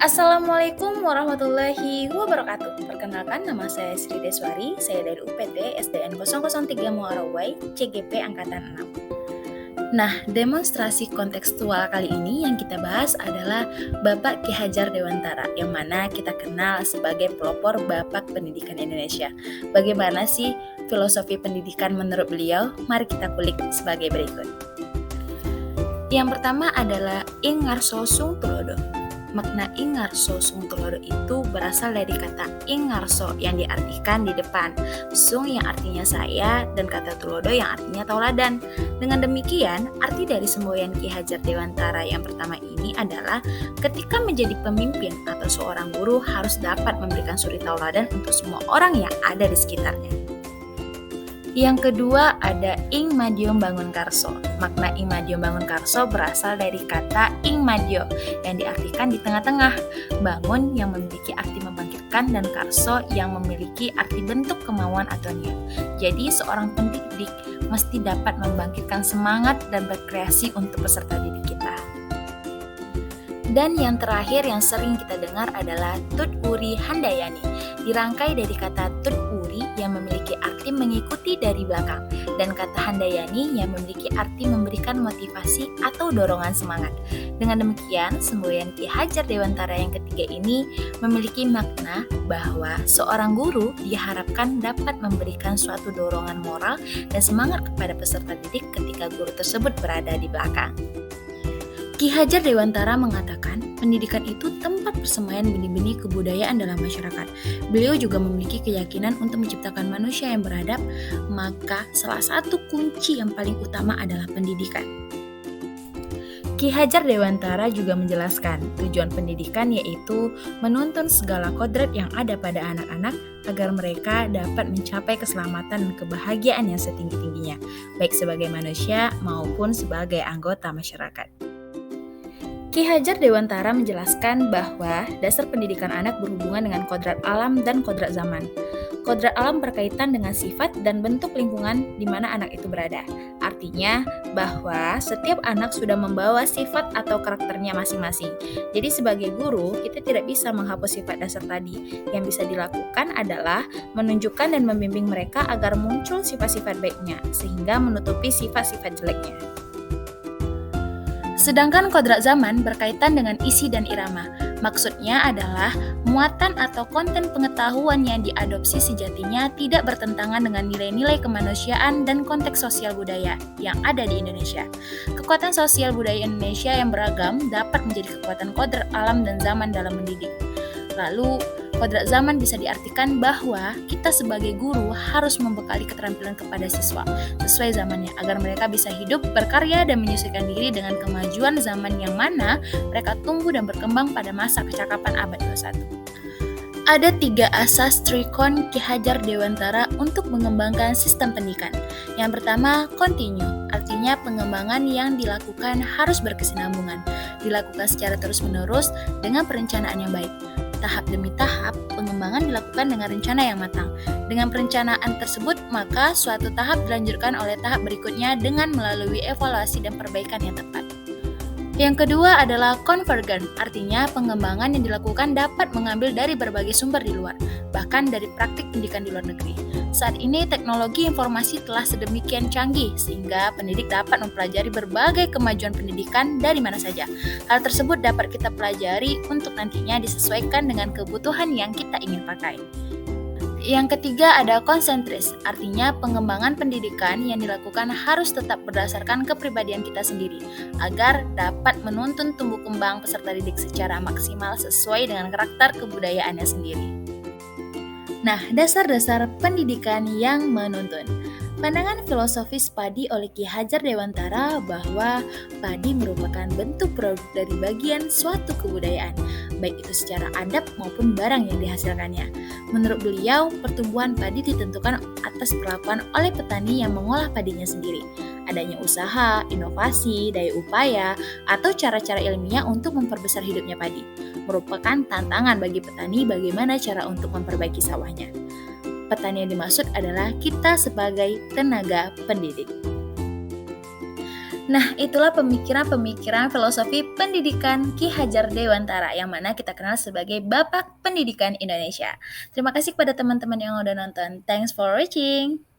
Assalamualaikum warahmatullahi wabarakatuh. Perkenalkan, nama saya Sri Deswari, saya dari UPT SDN 003 Muarawai, CGP Angkatan 6. Nah, demonstrasi kontekstual kali ini yang kita bahas adalah Bapak Ki Hajar Dewantara, yang mana kita kenal sebagai pelopor Bapak Pendidikan Indonesia. Bagaimana sih filosofi pendidikan menurut beliau? Mari kita kulik sebagai berikut. Yang pertama adalah Ing Ngarso Sung Tulodo. Makna Ing Ngarso Sung Tulodo itu berasal dari kata Ing Ngarso yang diartikan di depan, Sung yang artinya saya, dan kata Tulodo yang artinya tauladan. Dengan demikian, arti dari semboyan Ki Hajar Dewantara yang pertama ini adalah ketika menjadi pemimpin atau seorang guru harus dapat memberikan suri tauladan untuk semua orang yang ada di sekitarnya. Yang kedua ada Ing Madyo Bangun Karso. Makna Ing Madyo Bangun Karso berasal dari kata Ing Madyo yang diartikan di tengah-tengah, bangun yang memiliki arti membangkitkan, dan karso yang memiliki arti bentuk kemauan atau niat. Jadi seorang pendidik mesti dapat membangkitkan semangat dan berkreasi untuk peserta didik kita. Dan yang terakhir yang sering kita dengar adalah Tut Uri Handayani, dirangkai dari kata Tut Uri yang memiliki arti mengikuti dari belakang, dan kata Handayani yang memiliki arti memberikan motivasi atau dorongan semangat. Dengan demikian, semboyan Ki Hajar Dewantara yang ketiga ini memiliki makna bahwa seorang guru diharapkan dapat memberikan suatu dorongan moral dan semangat kepada peserta didik ketika guru tersebut berada di belakang. Ki Hajar Dewantara mengatakan, pendidikan itu tempat persemaian benih-benih kebudayaan dalam masyarakat. Beliau juga memiliki keyakinan untuk menciptakan manusia yang beradab, maka salah satu kunci yang paling utama adalah pendidikan. Ki Hajar Dewantara juga menjelaskan, tujuan pendidikan yaitu menuntun segala kodrat yang ada pada anak-anak agar mereka dapat mencapai keselamatan dan kebahagiaan yang setinggi-tingginya, baik sebagai manusia maupun sebagai anggota masyarakat. Ki Hajar Dewantara menjelaskan bahwa dasar pendidikan anak berhubungan dengan kodrat alam dan kodrat zaman. Kodrat alam berkaitan dengan sifat dan bentuk lingkungan di mana anak itu berada. Artinya bahwa setiap anak sudah membawa sifat atau karakternya masing-masing. Jadi sebagai guru, kita tidak bisa menghapus sifat dasar tadi. Yang bisa dilakukan adalah menunjukkan dan membimbing mereka agar muncul sifat-sifat baiknya, sehingga menutupi sifat-sifat jeleknya. Sedangkan kodrat zaman berkaitan dengan isi dan irama. Maksudnya adalah muatan atau konten pengetahuan yang diadopsi sejatinya tidak bertentangan dengan nilai-nilai kemanusiaan dan konteks sosial budaya yang ada di Indonesia. Kekuatan sosial budaya Indonesia yang beragam dapat menjadi kekuatan kodrat alam dan zaman dalam mendidik. Lalu, kodrat zaman bisa diartikan bahwa kita sebagai guru harus membekali keterampilan kepada siswa sesuai zamannya agar mereka bisa hidup, berkarya, dan menyesuaikan diri dengan kemajuan zaman yang mana mereka tumbuh dan berkembang pada masa kecakapan abad 21. Ada 3 asas trikon Ki Hajar Dewantara untuk mengembangkan sistem pendidikan. Yang pertama, continue, artinya pengembangan yang dilakukan harus berkesinambungan, dilakukan secara terus-menerus dengan perencanaan yang baik. Tahap demi tahap, pengembangan dilakukan dengan rencana yang matang. Dengan perencanaan tersebut, maka suatu tahap dilanjutkan oleh tahap berikutnya dengan melalui evaluasi dan perbaikan yang tepat. Yang kedua adalah convergent, artinya pengembangan yang dilakukan dapat mengambil dari berbagai sumber di luar, bahkan dari praktik pendidikan di luar negeri. Saat ini teknologi informasi telah sedemikian canggih sehingga pendidik dapat mempelajari berbagai kemajuan pendidikan dari mana saja. Hal tersebut dapat kita pelajari untuk nantinya disesuaikan dengan kebutuhan yang kita ingin pakai. Yang ketiga ada konsentris, artinya pengembangan pendidikan yang dilakukan harus tetap berdasarkan kepribadian kita sendiri, agar dapat menuntun tumbuh kembang peserta didik secara maksimal sesuai dengan karakter kebudayaannya sendiri. Nah, dasar-dasar pendidikan yang menuntun. Pandangan filosofis padi oleh Ki Hajar Dewantara bahwa padi merupakan bentuk produk dari bagian suatu kebudayaan, baik itu secara adab maupun barang yang dihasilkannya. Menurut beliau, pertumbuhan padi ditentukan atas perlakuan oleh petani yang mengolah padinya sendiri. Adanya usaha, inovasi, daya upaya, atau cara-cara ilmiah untuk memperbesar hidupnya padi merupakan tantangan bagi petani bagaimana cara untuk memperbaiki sawahnya. Petani yang dimaksud adalah kita sebagai tenaga pendidik. Nah, itulah pemikiran-pemikiran filosofi pendidikan Ki Hajar Dewantara yang mana kita kenal sebagai Bapak Pendidikan Indonesia. Terima kasih kepada teman-teman yang udah nonton. Thanks for watching.